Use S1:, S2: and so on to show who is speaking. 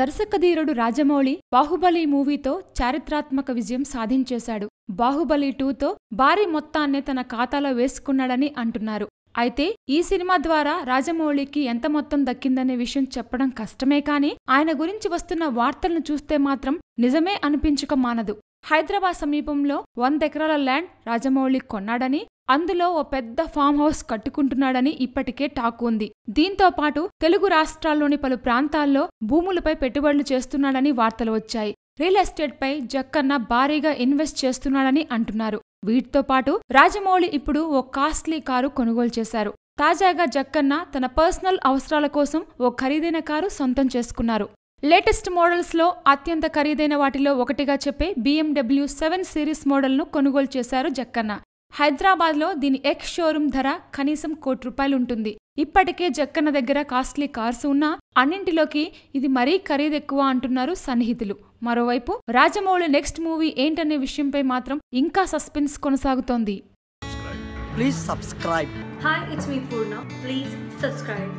S1: దర్శకధీరుడు రాజమౌళి బాహుబలి మూవీతో చారిత్రాత్మక విజయం సాధించేశాడు. బాహుబలి 2తో భారీ మొత్తాన్నే తన ఖాతాలో వేసుకున్నాడని అంటున్నారు. అయితే ఈ సినిమా ద్వారా రాజమౌళికి ఎంత మొత్తం దక్కిందనే విషయం చెప్పడం కష్టమే కానీ ఆయన గురించి వస్తున్న వార్తలను చూస్తే మాత్రం నిజమే అనిపించుక మానదు. హైదరాబాద్ సమీపంలో 100 ఎకరాల ల్యాండ్ రాజమౌళి కొన్నాడని, అందులో ఓ పెద్ద ఫామ్ హౌస్ కట్టుకుంటున్నాడని ఇప్పటికే టాక్ ఉంది. దీంతో పాటు తెలుగు రాష్ట్రాల్లోని పలు ప్రాంతాల్లో భూములపై పెట్టుబడులు చేస్తున్నాడని వార్తలు వచ్చాయి. రియల్ ఎస్టేట్ పై జక్కన్న భారీగా ఇన్వెస్ట్ చేస్తున్నాడని అంటున్నారు. వీటితో పాటు రాజమౌళి ఇప్పుడు ఓ కాస్ట్లీ కారు కొనుగోలు చేశారు. తాజాగా జక్కన్న తన పర్సనల్ అవసరాల కోసం ఓ ఖరీదైన కారు సొంతం చేసుకున్నారు. లేటెస్ట్ మోడల్స్ లో అత్యంత ఖరీదైన వాటిలో ఒకటిగా చెప్పే BMW 7 సిరీస్ మోడల్ను కొనుగోలు చేశారు జక్కన్న. హైదరాబాద్లో దీని ఎక్స్ షోరూమ్ ధర కనీసం ₹1,00,00,000 ఉంటుంది. ఇప్పటికే జక్కన్న దగ్గర కాస్ట్లీ కార్స్ ఉన్నా అన్నింటిలోకి ఇది మరీ ఖరీదెక్కువ అంటున్నారు సన్నిహితులు. మరోవైపు రాజమౌళి నెక్స్ట్ మూవీ ఏంటనే విషయంపై మాత్రం ఇంకా సస్పెన్స్ కొనసాగుతోంది.
S2: Please subscribe.
S3: Hi, it's me Purna. Please subscribe.